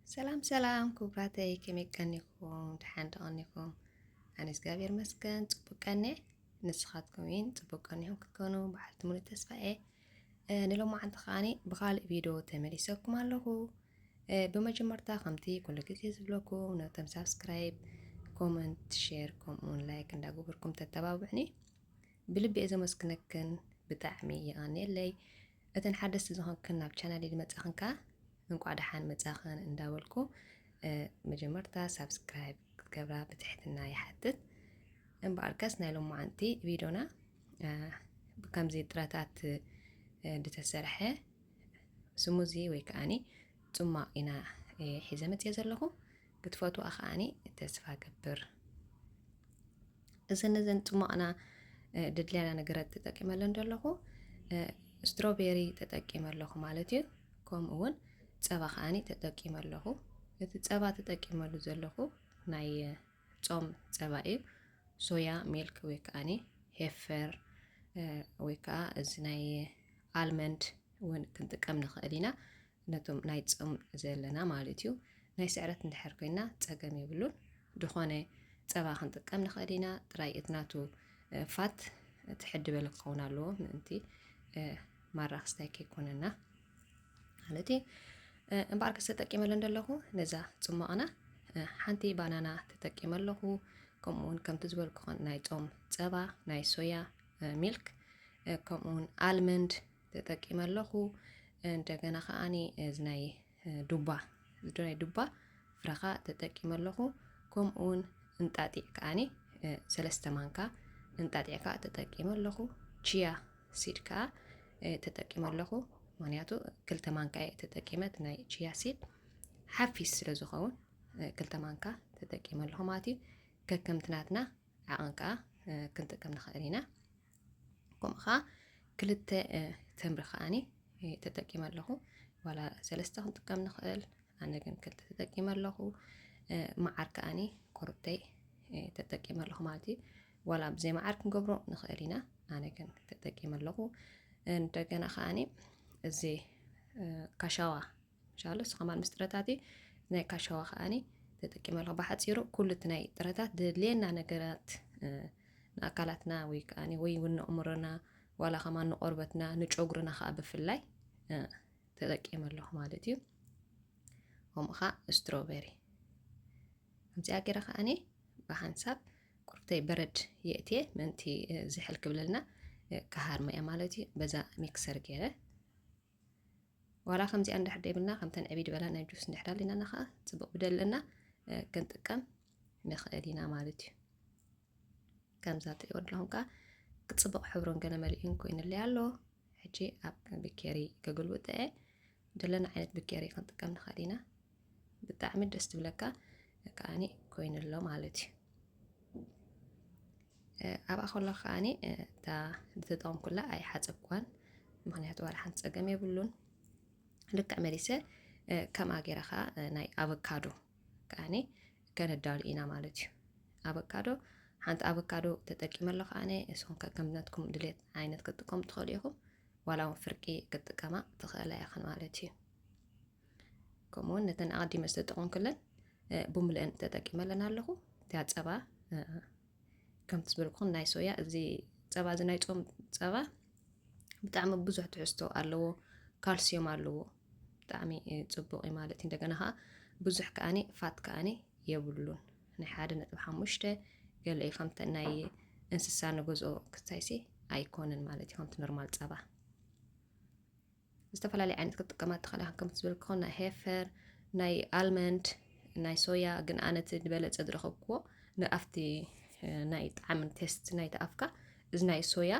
سلام سلام كبراتي كمي كنكم تحان تغنيكم أنا سقابير مسكن تبقاني نسخاتكم وين تبقاني هم كتكونوا بحالتمون التسفائي نلوم عند خاني بخال فيديو تمري سوكم هلوكو بمجمرتا خمتي كل كيسي زبلوكو نوتم سابسكرايب كومنت شير كومون لايك انداقو بركم تتباوعني بلبي إذا مسكنكن بتعمي يعني اللي أتنحدث إذا كنا بشانالي لمتأخنكا እንኳ ደሓን መጻኸን እንዳበልኩ መጀመርታ ሳብስክራይብ ገብራ በትሕትና ይሓትት እምበኣርካስ ናይ ሎማዓንቲ ቪድዮና ከምዚ ጥራታት ዝተሰርሐ ስሙዚ ወይ ከዓኒ ጽማቕ ኢና ሒዘ መፅየ ዘለኹ ክትፈትዋ ከዓኒ ተስፋ ገብር እዘን ጽማቕና ድድልያና ነገራት ተጠቂመለን ዘለኹ ስትሮቤሪ ተጠቂመለኹ ማለት እዩ ከምኡ እውን ጸባ ከዓኒ ተጠቂመለኹ እቲ ጸባ ተጠቂመሉ ዘለኹ ናይ ጾም ጸባ እዩ ሶያ ሚልክ ወይ ከዓኒ ሄፈር ወይ ከዓ እዚ ናይ አልመንድ እውን ክንጥቀም ንኽእል ኢና ነቶም ናይ ጾም ዘለና ማለት እዩ ናይ ስዕረት እንድሕር ኮይና ፀገም የብሉን ድኾነ ጸባ ክንጥቀም ንኽእል ኢና ጥራይ እትናቱ ፋት ትሕድበለ ክኸውን ኣለዎ ምእንቲ ማራክስታይ ከይኮነና ማለት እዩ እምበኣርክስ ተጠቂመለን ዘለኹ ነዛ ጽማቕና ሓንቲ ባናና ተጠቂመለኹ ከምኡውን ከምቲ ዝበልኩኹን ናይ ጾም ጸባ ናይ ሶያ ሚልክ ከምኡውን አልመንድ ተጠቂመለኹ እንደገና ከዓኒ እዚ ናይ ዱባ ፍረኻ ተጠቂመለኹ ከምኡውን እንጣጢዕ ከዓኒ 3 ማንካ እንጣጢዕካ ተጠቂመለኹ ቺያ ሲድ ከዓ ተጠቂመለኹ ምክንያቱ 2 ማንካ ተጠቂመት ናይ ቺያ ሲድ ሓፊስ ስለ ዝኸውን 2 ማንካ ተጠቂመለኹ ማለት እዩ ከከምትናትና ዓቐንካ ክንጥቀም ንኽእል ኢና ከምኡ ከዓ 2 ተምሪ ከዓኒ ተጠቂመለኹ ዋላ 3 ክንጥቀም ንኽእል ኣነ ግን 2 ተጠቂመለኹ መዓር ከዓኒ ኮረብተይ ተጠቂመለኹ ማለት እዩ ዋላ ብዘይ መዓር ክንገብሮ ንኽእል ኢና ኣነ ግን ተጠቂመለኹ እንደገና ከዓኒ እዚ ካሻዋ ሻሎ ስኸማል ምስጥረታቲ ናይ ካሻዋ ከዓኒ ተጠቂመለኹ በሓፂሩ ኩሉ እቲ ናይ ጥረታት ድልየና ነገራት ንኣካላትና ወይ ከዓኒ ወይ ንኣእምሮና ዋላ ከማ ንቆርበትና ንጨጉርና ከዓ ብፍላይ ተጠቂመለኹ ማለት እዩ ከምኡ ከዓ ስትሮቤሪ ከምዚኣ ገይረ ከዓኒ ብሓንሳብ ቁርብተይ በረድ የእትየ ምእንቲ ዝሕል ክብለልና ካሃርመ እያ ማለት እዩ በዛ ሚክሰር ገይረ ዋላ ከምዚኣ እንድሕር ደይብልና ከምተን ዕቢድ በላ ናይ ጁስ እንድሕር ኣለና ከዓ ጽቡቕ ብደለና ክንጥቀም ንኽእል ኢና ማለት እዩ ከምዛ ትሪእዎ ኣለኹም ከዓ ክጽቡቕ ሕብሮን ገለ መሊኡን ኮይኑለይ ኣሎ ሕጂ ኣብ ብኬሪ ከገልብጥ እየ ደለና ዓይነት ብኬሪ ክንጥቀም ንኽእል ኢና ብጣዕሚ ደስ ትብለካ ከዓኒ ኮይኑሎ ማለት እዩ ኣብኣ ከሎ ከዓኒ እታ ብትጠቕም ኩላ ኣይሓፀብኳን ምክንያቱ ዋላ ሓንቲ ፀገም የብሉን ልክዕ መሪሰ ከምኣ ገይረ ከዓ ናይ ኣቮካዶ ከዓኒ ከነዳሉ ኢና ማለት እዩ ኣቮካዶ ሓንቲ ኣቮካዶ ተጠቂመሎ ከዓኒ እስኹም ከምነትኩም ድሌት ዓይነት ክትጥቀሙ ትኽእሉ ኢኹም ዋላ እውን ፍርቂ ክትጥቀማ ትኽእላ ኢኹን ማለት እዩ ከምኡውን ነተን ኣቐዲመ ዝተጠቐም ክለን ብምልአን ተጠቂመለን ኣለኹ እታ ፀባ ከምቲ ዝበልኩኹም ናይ ሶያ እዚ ፀባ እዚ ናይ ጾም ፀባ ብጣዕሚ ብዙሕ ትሕዝቶ ኣለዎ ካልሲዮም ኣለዎ ብጣዕሚ ጽቡቕ እዩ ማለት እንደገና ከዓ ብዙሕ ከዓኒ ፋት ከዓኒ የብሉን ናይ 1.5 ገለ እዩ ከምቲ ናይ እንስሳ ንገዝኦ ክሳይሲ ኣይኮነን ማለት እዩ ከምቲ ኖርማል ፀባ ዝተፈላለዩ ዓይነት ክትጥቀማ ትኽእላ ከምቲ ዝበልኩኹም ናይ ሄፈር ናይ አልመንድ ናይ ሶያ ግን ኣነ እቲ ዝበለፀ ዝረኸብክዎ ንኣፍቲ ናይ ጣዕምን ቴስት ናይ ተኣፍካ እዚ ናይ ሶያ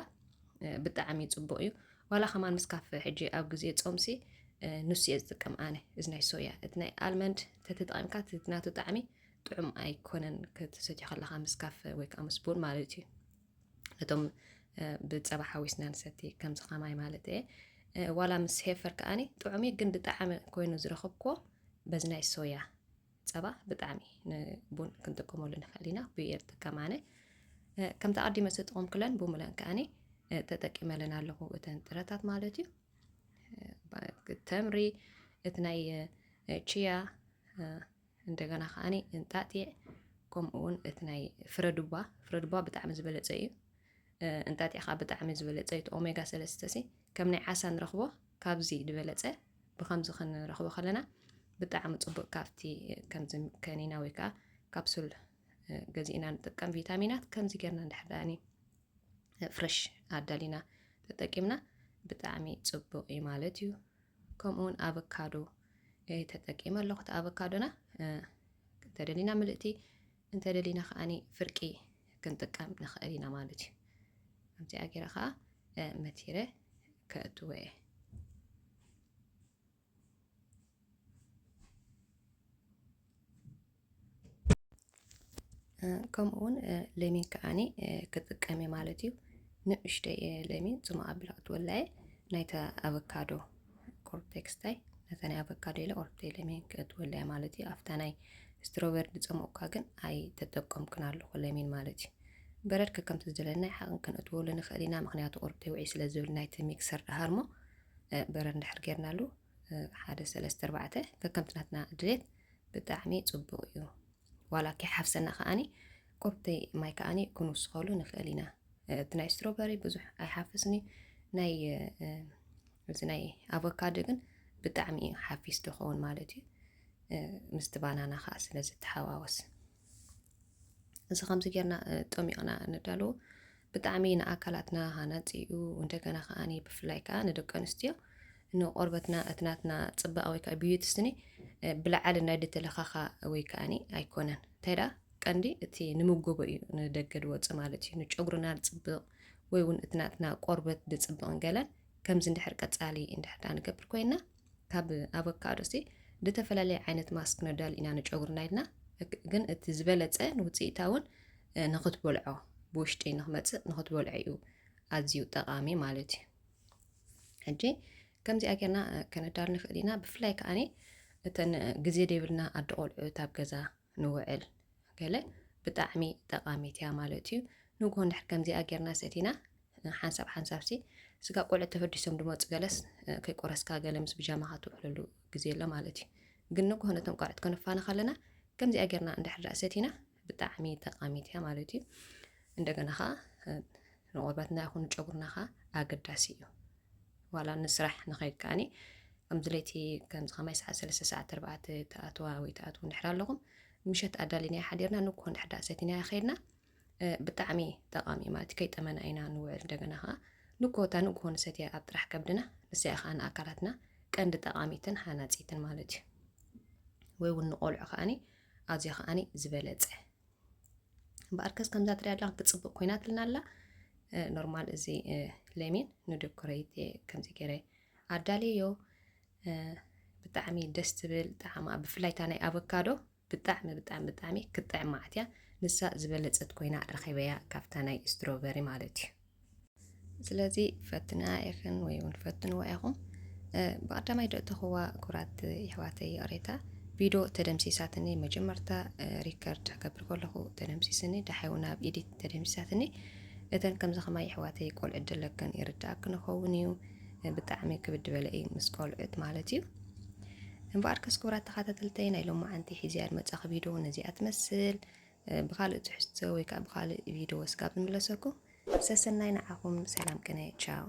ብጣዕሚ ጽቡቕ እዩ ዋላ ከማን ምስካፍ ሕጂ ኣብ ግዜ ጾምሲ ንሱ እየ ዝጥቀም ኣነ እዚ ናይ ሶያ እቲ ናይ አልመንድ ተተጠቒምካ ናቱ ጣዕሚ ጥዑም ኣይኮነን ክትሰትዮ ከለኻ ምስካፍ ወይ ከዓ ምስ ቡን ማለት እዩ ነቶም ብፀባ ሓዊስና ንሰቲ ከምዚ ከማይ ማለት እየ ዋላ ምስ ሄፈር ከዓኒ ጥዑም እዩ ግን ብጣዕሚ ኮይኑ ዝረኸብክዎ በዚ ናይ ሶያ ፀባ ብጣዕሚ ንቡን ክንጥቀመሉ ንኽእል ኢና ብኤር ጥቀም ኣነ ከምቲ ኣቐዲመ ዝተጠቐም ክለን ብምለን ከዓኒ ተጠቂመለን ኣለኹ እተን ጥረታት ማለት እዩ ተምሪ እቲ ናይ ቺያ እንደገና ከዓኒ እንጣጢዕ ከምኡውን እቲ ናይ ፍረዱባ ብጣዕሚ ዝበለፀ እዩ እንጣጢዕ ከዓ ብጣዕሚ ዝበለፀ እዩ ኦሜጋ 3 ሲ ከም ናይ ዓሳ ንረኽቦ ካብዚ ዝበለፀ ብከምዚ ክንረኽቦ ከለና ብጣዕሚ ፅቡቅ ካብቲ ከምዚ ከኒና ወይ ከዓ ካፕሱል ገዚእና ንጥቀም ቪታሚናት ከምዚ ጌርና እንድሕዳኒ ፍሬሽ ኣዳሊና ተጠቂምና ብጣዕሚ ፅቡቅ እዩ ማለት እዩ ከምኡውን ኣቮካዶ ተጠቂመ ኣለኹ ኣቮካዶና እንተደሊና ምልእቲ እንተደሊና ከዓኒ ፍርቂ ክንጥቀም ንኽእል ኢና ማለት እዩ ከምዚኣ ጌረ ከዓ መቲረ ከእትወ እየ ከምኡውን ለሚን ከዓኒ ክጥቀም ማለት እዩ ንእሽተይ ለሚን ጽማቕ ኣቢላ ክትወልዐ ናይታ ኣቮካዶ ኮርቴክስታይ ነታ ናይ ኣቮካዶ ኢለ ኦርተይ ለሚን ክትወልዐ ማለት እዩ ኣፍታ ናይ ስትሮበሪ ዝፀምቁካ ግን ኣይ ተጠቀምኩን ኣለኹ ለሚን ማለት እዩ በረድ ከምቲ ዝደለና ሓቕን ክንእትወሉ ንኽእል ኢና ምክንያቱ ቁርብተይ ውዒ ስለ ዝብል ናይቲ ሚክሰር ድሃር ሞ በረድ እንድሕር ጌርናሉ 1-3-4 ከከምቲ ናትና ድሌት ብጣዕሚ ፅቡቅ እዩ ዋላ ከይሓፍሰና ከዓኒ ቁርብተይ ማይ ከዓኒ ክንውስኸሉ ንኽእል ኢና እቲ ናይ ስትሮበሪ ብዙሕ ኣይሓፍስኒ ናይ እዚ ናይ ኣቮካዶ ግን ብጣዕሚ ሓፊስ ትኸውን ማለት እዩ ምስቲ ባናና ከዓ ስለ ዝተሓዋወስ እዚ ከምዚ ጌርና ጠሚቕና ንዳልዎ ብጣዕሚ ንኣካላትና ሃናፂኡ እንደገና ከዓኒ ብፍላይ ከዓ ንደቂ ኣንስትዮ ንቆርበትና እትናትና ፅባቐ ወይ ከዓ ቢዩቲስኒ ብላዕሊ ናይ ድተለኻኻ ወይ ከዓኒ ኣይኮነን እንታይዳ ቀንዲ እቲ ንምጎቦ እዩ ንደገ ድወፅእ ማለት እዩ ንጨጉርና ዝፅብቕ ወይ እውን እትናትና ቆርበት ዝፅብቕን ገለን ከምዚ እንድሕር ቀፃሊ እንድሕር ንገብር ኮይና ካብ ኣቮካዶ ሲ ዝተፈላለየ ዓይነት ማስክ ነዳል ኢና ንጨጉርና ኢልና ግን እቲ ዝበለፀ ንውፅኢታ እውን ንኽትበልዖ ብውሽጢ ንኽመፅእ ንኽትበልዖ እዩ ኣዝዩ ጠቓሚ ማለት እዩ ሕጂ ከምዚኣ ጌርና ከነዳል ንኽእል ኢና ብፍላይ ከዓኒ እተን ግዜ ደይብልና ኣደ ቆልዑት ኣብ ገዛ ንውዕል ገለ ብጣዕሚ ጠቃሚት እያ ማለት እዩ ንግሆ እንድሕር ከምዚኣ ጌርና ሰቲና ሓንሳብ ሲ ስጋ ቆልዑት ተፈዲሶም ድመፁ ገለስ ከይቆረስካ ገለ ምስ ብጃማኻ ትውዕለሉ ግዜ ኣሎ ማለት እዩ ግን ንግሆ ነቶም ቆልዑት ከነፋና ከለና ከምዚኣ ጌርና እንድሕር ሰቲና ብጣዕሚ ጠቃሚት እያ ማለት እዩ እንደገና ከዓ ንቆርበትና ይኹን ጨጉርና ከዓ ኣገዳሲ እዩ ዋላ ንስራሕ ንኸይድ ከዓኒ ከምዚ ለይቲ ከምዚ 5-3-4 ተኣትዋ ወይ ተኣትው እንድሕር ኣለኹም ምሸት ኣዳሊና ሓዲርና ንግሆ እንድሕር ሰቲና ኸይድና ብጣዕሚ ጠቃሚ ማለት ከይጠመና ኢና ንውዕል እንደገና ከዓ ንግሆ ንሰትያ ኣብ ጥራሕ ከብድና ንስያ ከዓ ንኣካላትና ቀንዲ ጠቃሚትን ሃናፂትን ማለት እዩ ወይ እውን ንቆልዑ ከዓኒ ኣዝዩ ከዓኒ ዝበለፀ በኣርከስ ከምዛ ትሪኣ ኣላ ክትፅብቕ ኮይና ትልና ኣላ ኖርማል እዚ ለሚን ንደኮሬት ከምዚ ገይረ ኣዳልዮ ብጣዕሚ ደስ ትብል ጣዕማ ብፍላይታ ናይ ኣቮካዶ ብጣዕሚ ክትጥዕማዓት እያ ንሳ ዝበለፀት ኮይና ረኺበያ ካብታ ናይ ስትሮበሪ ማለት እዩ ስለዚ ፈትና ኢኹን ወይ እውን ፈትንዋ ኢኹም ብቀዳማይ ደእተኽዋ ኩራት ኣሕዋተይ ቅሬታ ቪድዮ ተደምሲሳትኒ መጀመርታ ሪከርድ ከብር ከለኹ ተደምሲስኒ ድሓይ እውን ኣብ ኤዲት ተደምሲሳትኒ እተን ከምዚ ከማይ ኣሕዋተይ ቆልዑት ደለከን ይርዳእክ ንኸውን እዩ ብጣዕሚ ክብድ በለ እዩ ምስ ቆልዑት ማለት እዩ እምበኣርከስ ክቡራት ተኸታተልተይ ናይ ሎማዓንቲ ሒዝያ ዝመፃኺ ቪድዮ ነዚኣ ትመስል ብካልእ ትሕዝቶ ወይ ከዓ ብካልእ ቪድዮ ስጋብ ዝምለሰኩም ሰሰናይ ንዓኹም ሰላም ቅነ ቻው